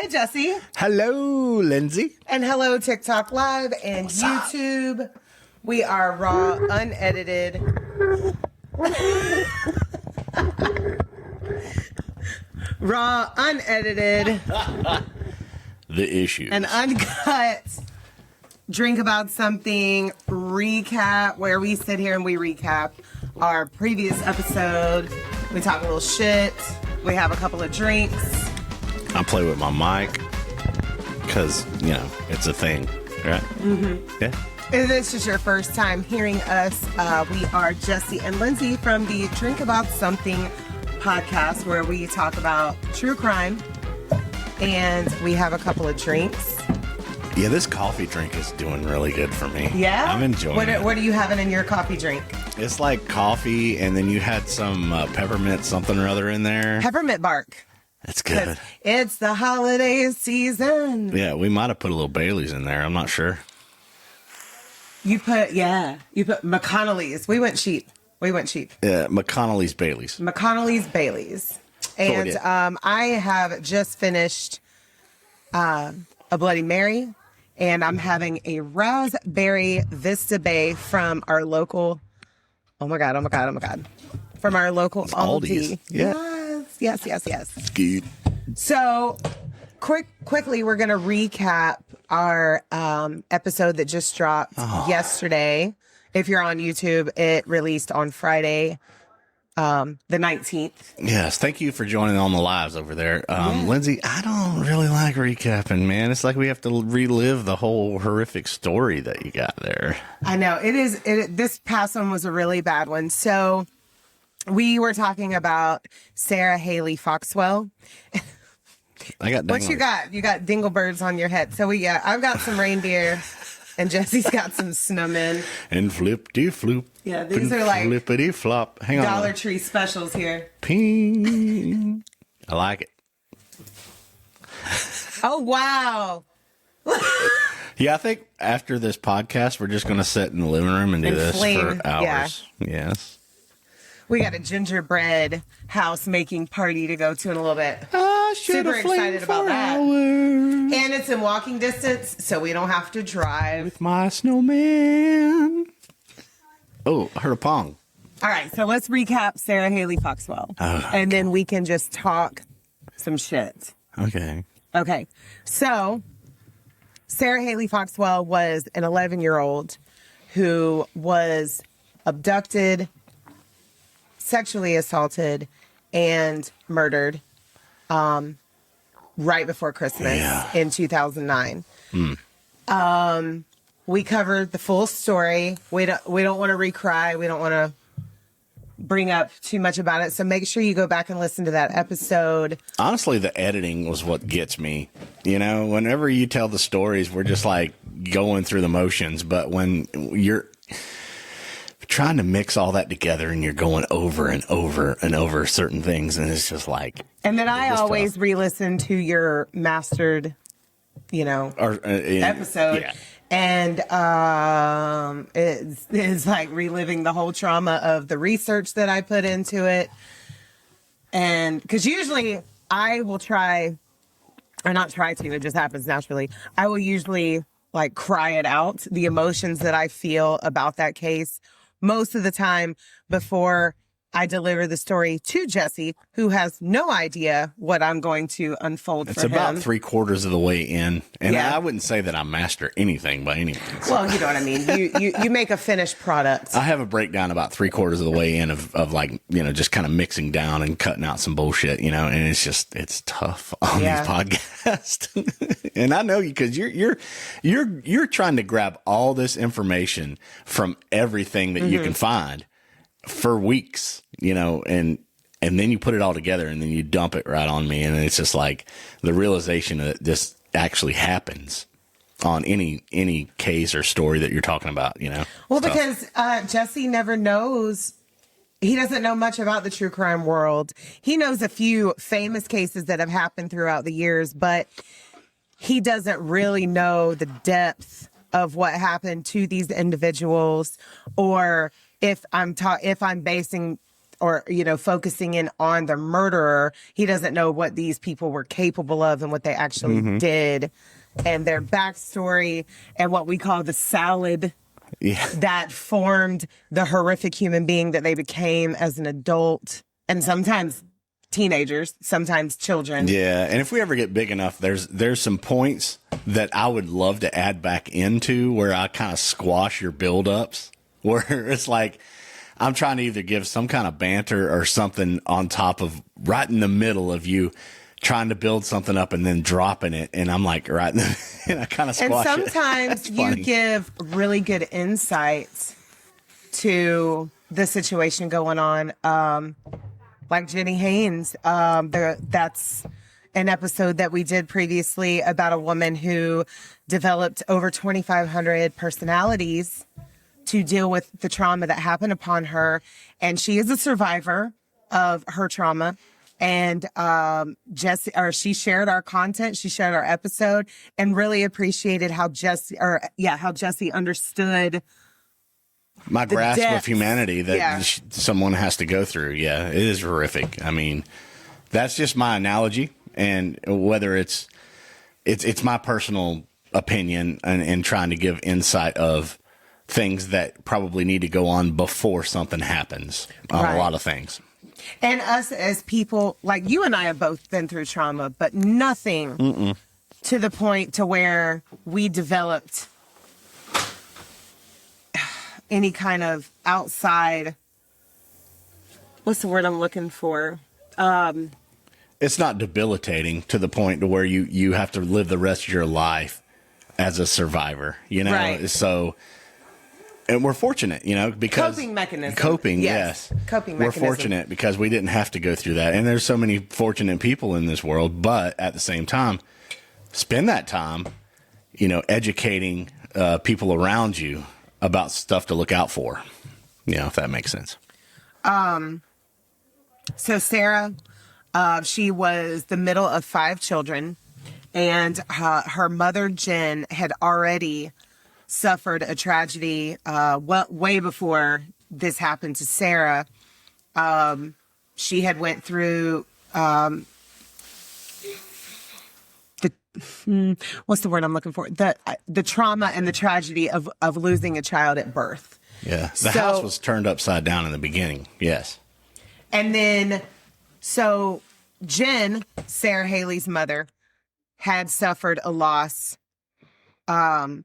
Hey, Jesse. Hello, Lindsay. And hello, TikTok Live and What's up? YouTube. We are raw, unedited. Raw, unedited. The issues. And uncut. Drink about something recap, where we sit here and we recap our previous episode. We talk a little shit. We have a couple of drinks. I play with my mic because, it's a thing, right? Mm-hmm. Yeah. If this is your first time hearing us, we are Jesse and Lindsay from the Drink About Something podcast, where we talk about true crime, and we have a couple of drinks. Yeah, this coffee drink is doing really good for me. Yeah? I'm enjoying it. What are you having in your coffee drink? It's like coffee, and then you had some peppermint something or other in there. Peppermint bark. That's good. It's the holiday season. Yeah, we might have put a little Bailey's in there. I'm not sure. You put McConnelly's. We went cheap. Yeah, McConnelly's Bailey's. McConnelly's Bailey's. And I have just finished a Bloody Mary, and I'm having a raspberry Vista Bay from our local, from our local Aldi. Yeah. Yes. Good. So, quickly, we're going to recap our episode that just dropped yesterday. If you're on YouTube, it released on Friday, the 19th. Yes, thank you for joining on the lives over there. Lindsay, I don't really like recapping, man. It's like we have to relive the whole horrific story that you got there. I know. This past one was a really bad one. So we were talking about Sarah Haley Foxwell. I got what you got? You got dinglebirds on your head. So I've got some reindeer, and Jesse's got some snowmen. And flip-de-floop. Yeah, these are like flippity-flop. Hang on. Dollar Tree specials here. Ping. I like it. Oh, wow. Yeah, I think after this podcast, we're just going to sit in the living room and do this for hours. Yeah. Yes. We got a gingerbread house making party to go to in a little bit. Super excited about that. And it's in walking distance, so we don't have to drive. With my snowman. Oh, I heard a pong. All right, so let's recap Sarah Haley Foxwell. And then we can just talk some shit. Okay. Okay, so Sarah Haley Foxwell was an 11-year-old who was abducted, sexually assaulted, and murdered right before Christmas in 2009. We covered the full story. We don't want to recry. We don't want to bring up too much about it. So make sure you go back and listen to that episode. Honestly, the editing was what gets me. Whenever you tell the stories, we're just like going through the motions. But when you're trying to mix all that together and you're going over and over and over certain things, and it's just like. And then I always re-listen to your mastered, episode. Yeah. And it's like reliving the whole trauma of the research that I put into it. And because usually I will try, or not try to, it just happens naturally. I will usually like cry it out, the emotions that I feel about that case, most of the time before I deliver the story to Jesse, who has no idea what I'm going to unfold for him. It's about 3/4 of the way in. And I wouldn't say that I master anything by any means. Well, you know what I mean. You make a finished product. I have a breakdown about 3/4 of the way in of like, just kind of mixing down and cutting out some bullshit, and it's tough on these podcasts. And I know you, because you're trying to grab all this information from everything that you can find for weeks, and then you put it all together and then you dump it right on me. And it's just like the realization that this actually happens on any case or story that you're talking about, Well, because Jesse never knows. He doesn't know much about the true crime world. He knows a few famous cases that have happened throughout the years, but he doesn't really know the depth of what happened to these individuals, or if I'm basing or, focusing in on the murderer. He doesn't know what these people were capable of and what they actually did and their backstory and what we call the salad that formed the horrific human being that they became as an adult, and sometimes teenagers, sometimes children. Yeah, and if we ever get big enough, there's some points that I would love to add back into where I kind of squash your buildups, where it's like I'm trying to either give some kind of banter or something on top of right in the middle of you trying to build something up and then dropping it, and I'm like and I kind of squash it. And sometimes you give really good insights to the situation going on. Like Jenny Haynes, that's an episode that we did previously about a woman who developed over 2,500 personalities to deal with the trauma that happened upon her. And she is a survivor of her trauma. And she shared our content, she shared our episode, and really appreciated how Jesse understood my grasp of humanity that someone has to go through. Yeah, it is horrific. I mean, that's just my analogy, and whether it's my personal opinion and trying to give insight of things that probably need to go on before something happens on a lot of things. And us as people, like you and I have both been through trauma, but nothing to the point to where we developed any kind of outside, what's the word I'm looking for? It's not debilitating to the point to where you have to live the rest of your life as a survivor, Right. So, and we're fortunate, because coping mechanism. Yes. Coping mechanism. We're fortunate because we didn't have to go through that. And there's so many fortunate people in this world, but at the same time, spend that time, educating people around you about stuff to look out for, if that makes sense. So Sarah, she was the middle of 5 children, and her mother, Jen, had already suffered a tragedy way before this happened to Sarah. She had went through what's the word I'm looking for? The trauma and the tragedy of losing a child at birth. Yeah. The house was turned upside down in the beginning. Yes. And then, so Jen, Sarah Haley's mother, had suffered a loss of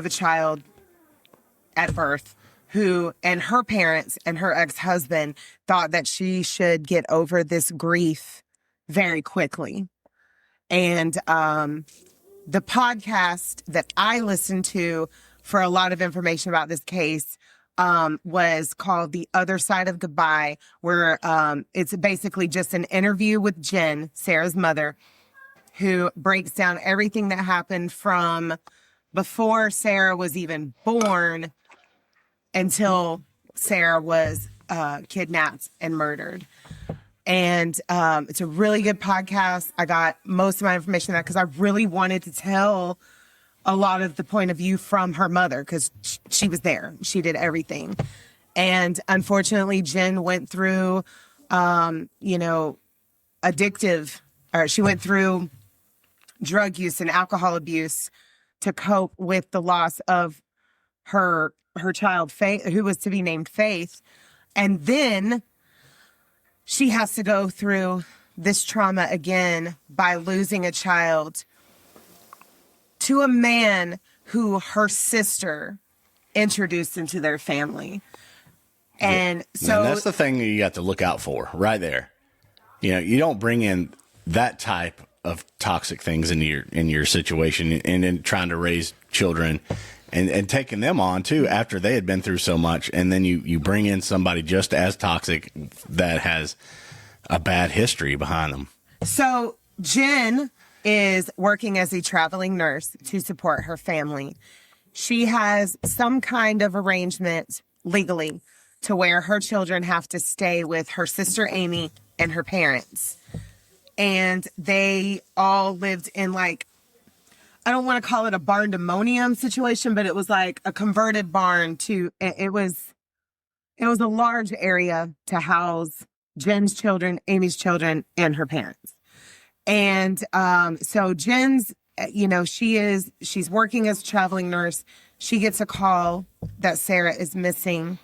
a child at birth and her parents and her ex-husband thought that she should get over this grief very quickly. And the podcast that I listened to for a lot of information about this case was called The Other Side of Goodbye, where it's basically just an interview with Jen, Sarah's mother, who breaks down everything that happened from before Sarah was even born until Sarah was kidnapped and murdered. And it's a really good podcast. I got most of my information on that because I really wanted to tell a lot of the point of view from her mother because she was there. She did everything. And unfortunately, Jen went through, she went through drug use and alcohol abuse to cope with the loss of her child, Faith, who was to be named Faith. And then she has to go through this trauma again by losing a child to a man who her sister introduced into their family. And so that's the thing that you got to look out for right there. You don't bring in that type of toxic things in your situation and then trying to raise children and taking them on too after they had been through so much. And then you bring in somebody just as toxic that has a bad history behind them. So Jen is working as a traveling nurse to support her family. She has some kind of arrangement legally to where her children have to stay with her sister Amy and her parents. And they all lived in I don't want to call it a barn-demonium situation, but it was like a converted barn to, it was it was a large area to house Jen's children, Amy's children, and her parents. And so Jen's, she's working as a traveling nurse. She gets a call that Sarah is missing.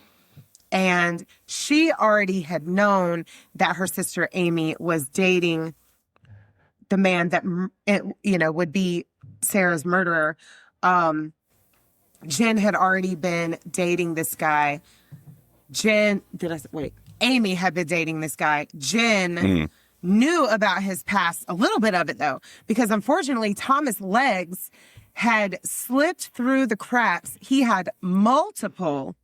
And she already had known that her sister Amy was dating the man that, would be Sarah's murderer. Jen had already been dating this guy. Amy had been dating this guy. Jen knew about his past, a little bit of it though, because unfortunately Thomas' legs had slipped through the cracks. He had multiple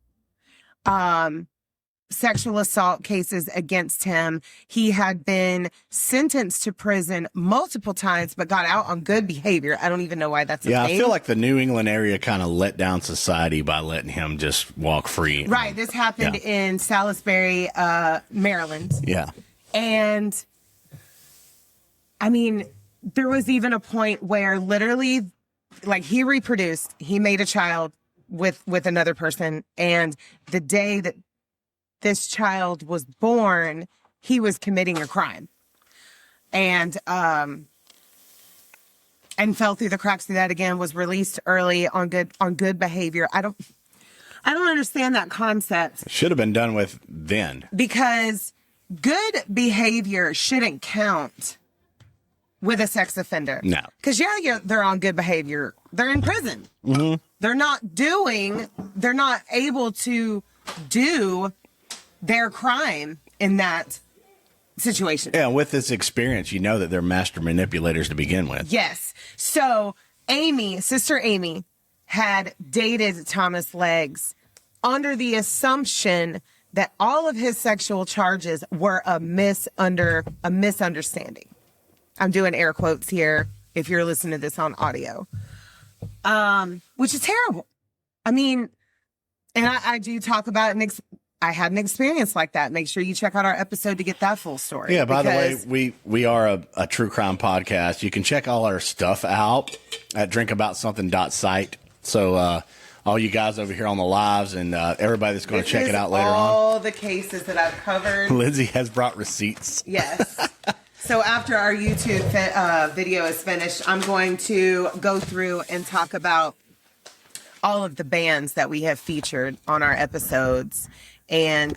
sexual assault cases against him. He had been sentenced to prison multiple times, but got out on good behavior. I don't even know why that's a thing. I feel like the New England area kind of let down society by letting him just walk free. Right. This happened in Salisbury, Maryland. Yeah. And I mean, there was even a point where literally, like, he reproduced, he made a child with another person, and the day that this child was born, he was committing a crime, and fell through the cracks of that again. Was released early on good behavior. I don't understand that concept. It should have been done with then, because good behavior shouldn't count with a sex offender. No, because they're on good behavior. They're in prison. Mm-hmm. They're not able to do their crime in that situation. Yeah, with this experience, you know that they're master manipulators to begin with. Yes. So Sister Amy, had dated Thomas Legs under the assumption that all of his sexual charges were a misunderstanding. I'm doing air quotes here if you're listening to this on audio, which is terrible. I mean, and I do talk about I had an experience like that. Make sure you check out our episode to get that full story. Yeah, by the way, we are a true crime podcast. You can check all our stuff out at drinkaboutsomething.site. So all you guys over here on the lives and everybody that's going to check it out later on. All the cases that I've covered. Lindsay has brought receipts. Yes. So after our YouTube video is finished, I'm going to go through and talk about all of the bands that we have featured on our episodes, and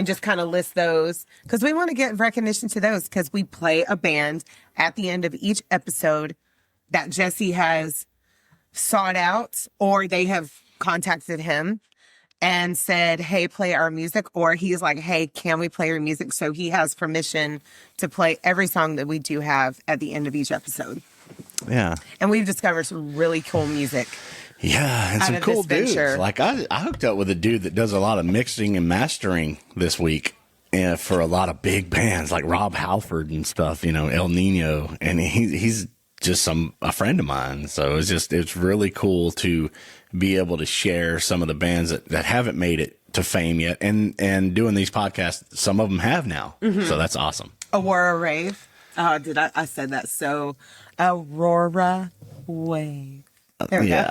just kind of list those, because we want to get recognition to those, because we play a band at the end of each episode that Jesse has sought out, or they have contacted him and said, hey, play our music, or he's like, hey, can we play your music? So he has permission to play every song that we do have at the end of each episode. Yeah. And we've discovered some really cool music. Yeah, and some cool dudes. Like I hooked up with a dude that does a lot of mixing and mastering this week for a lot of big bands like Rob Halford and stuff, El Nino, and he's just a friend of mine. So it's really cool to be able to share some of the bands that haven't made it to fame yet, and doing these podcasts. Some of them have now, so that's awesome. Aurora Rave. I said that so. Aurora Wave. Yeah.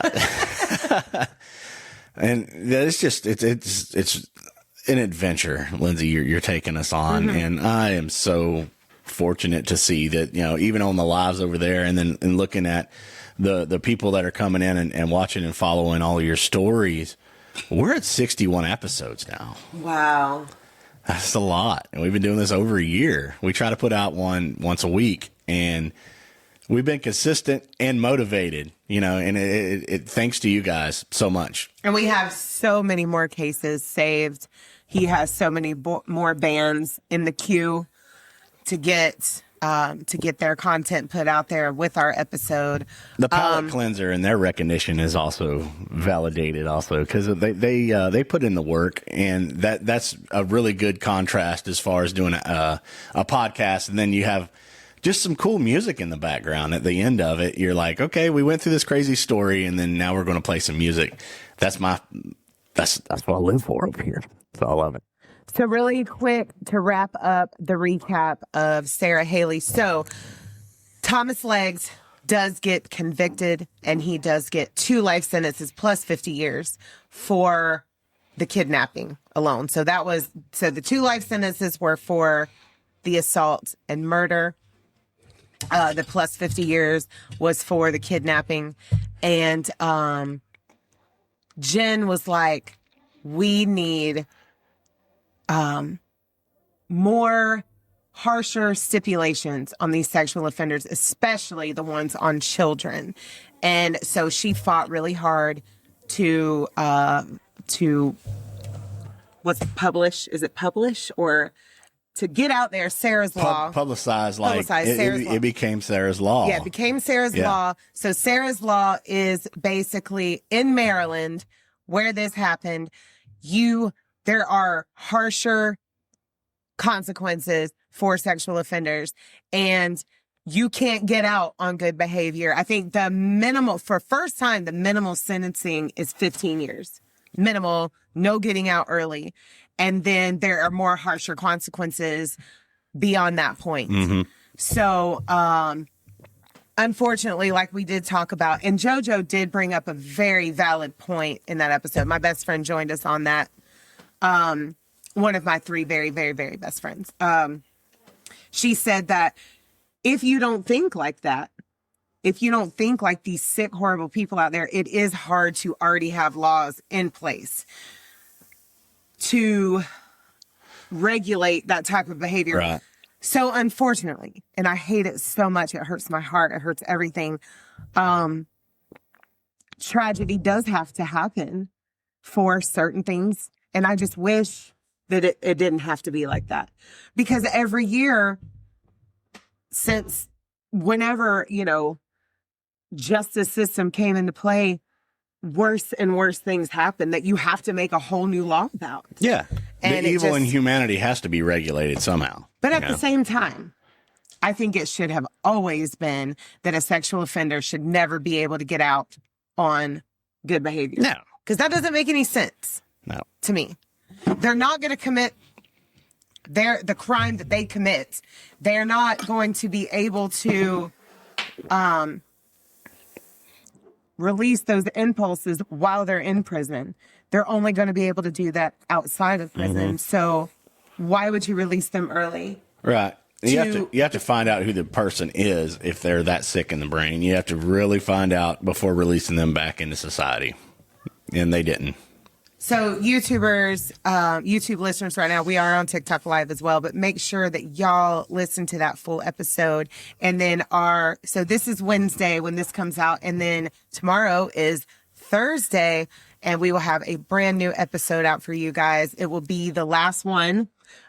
And it's an adventure, Lindsay, you're taking us on. And I am so fortunate to see that, even on the lives over there, and then looking at the people that are coming in and watching and following all your stories. We're at 61 episodes now. Wow. That's a lot. And we've been doing this over a year. We try to put out one once a week, and we've been consistent and motivated, and it thanks to you guys so much. And we have so many more cases saved. He has so many more bands in the queue to get their content put out there with our episode. The palate cleanser and their recognition is also validated because they put in the work, and that's a really good contrast as far as doing a podcast, and then you have just some cool music in the background at the end of it. You're like, okay, we went through this crazy story, and then now we're going to play some music. That's what I live for over here. So I love it. So really quick to wrap up the recap of Sarah Haley. So Thomas Legs does get convicted, and he does get 2 life sentences plus 50 years for the kidnapping alone. So the 2 life sentences were for the assault and murder. The plus 50 years was for the kidnapping. And Jen was like, we need more harsher stipulations on these sexual offenders, especially the ones on children. And so she fought really hard to publish? Is it publish or to get out there Sarah's law? Publicize Sarah's law. It became Sarah's law. Yeah, it became Sarah's law. So Sarah's law is basically in Maryland where this happened. There are harsher consequences for sexual offenders, and you can't get out on good behavior. I think the minimal sentencing is 15 years. Minimal, no getting out early. And then there are more harsher consequences beyond that point. Mm-hmm. So, unfortunately, like we did talk about, and JoJo did bring up a very valid point in that episode. My best friend joined us on that. One of my 3 very, very, very best friends. She said that if you don't think like that, if you don't think like these sick, horrible people out there, it is hard to already have laws in place to regulate that type of behavior. Right. So unfortunately, and I hate it so much, it hurts my heart, it hurts everything. Tragedy does have to happen for certain things. And I just wish that it didn't have to be like that. Because every year since whenever, justice system came into play, worse and worse things happen that you have to make a whole new law about. Yeah. And the evil in humanity has to be regulated somehow. But at the same time, I think it should have always been that a sexual offender should never be able to get out on good behavior. No. Because that doesn't make any sense. No. To me. They're not going to commit the crime that they commit. They're not going to be able to release those impulses while they're in prison. They're only going to be able to do that outside of prison. Mm-hmm. So why would you release them early? Right. You have to find out who the person is if they're that sick in the brain. You have to really find out before releasing them back into society. And they didn't. So YouTubers, YouTube listeners right now, we are on TikTok Live as well, but make sure that y'all listen to that full episode. And then so this is Wednesday when this comes out. And then tomorrow is Thursday and we will have a brand new episode out for you guys. It will be the last one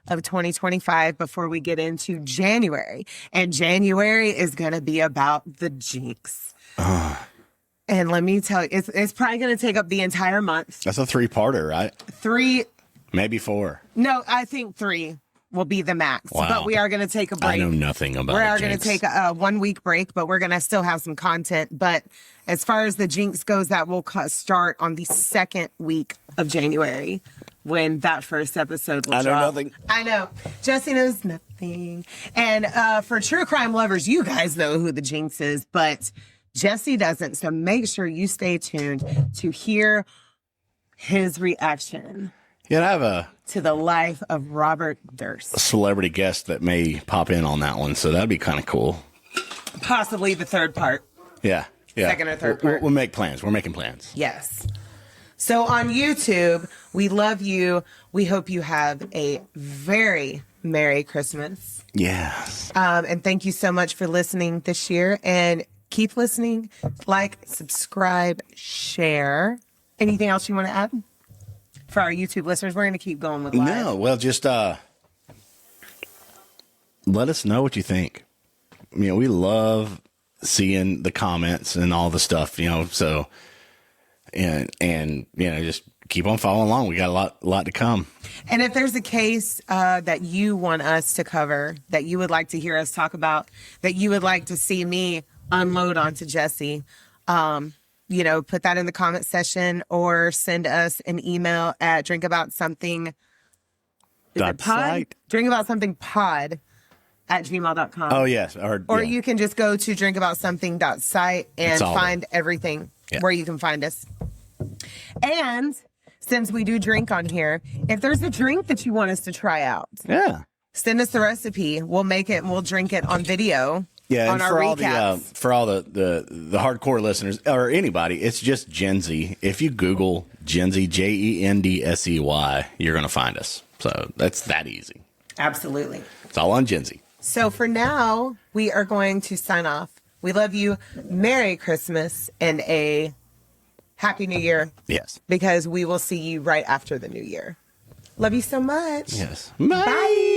of 2025 before we get into January. And January is going to be about the jinx. And let me tell you, it's probably going to take up the entire month. That's a 3-parter, right? 3. Maybe 4. No, I think 3 will be the max. Wow. But we are going to take a break. I know nothing about it. We are going to take a 1-week break, but we're going to still have some content. But as far as the jinx goes, that will start on the 2nd week of January when that first episode will drop. I know nothing. I know. Jesse knows nothing. And for true crime lovers, you guys know who the jinx is, but Jesse doesn't. So make sure you stay tuned to hear his reaction. Yeah, I have to the life of Robert Durst. A celebrity guest that may pop in on that one, so that'd be kind of cool. Possibly the 3rd part. Yeah. 2nd or 3rd part. We'll make plans. We're making plans. Yes. So on YouTube, we love you. We hope you have a very Merry Christmas. Yes. And thank you so much for listening this year. And keep listening, like, subscribe, share. Anything else you want to add for our YouTube listeners? We're going to keep going with live. No, well, just let us know what you think. We love seeing the comments and all the stuff, so, and just keep on following along. We got a lot to come. And if there's a case that you want us to cover, that you would like to hear us talk about, that you would like to see me unload onto Jesse, put that in the comment section or send us an email at drinkaboutsomething. DrinkaboutSomethingPod@gmail.com. Oh, yes. Or you can just go to drinkaboutSomething.site and find everything where you can find us. And since we do drink on here, if there's a drink that you want us to try out, send us the recipe. We'll make it and we'll drink it on video. Yeah, on and our for all the hardcore listeners or anybody, it's just Genzy. If you Google Genzy, Jendsey, you're going to find us. So that's that easy. Absolutely. It's all on Genzy. So for now, we are going to sign off. We love you. Merry Christmas and a Happy New Year. Yes. Because we will see you right after the New Year. Love you so much. Yes. Bye.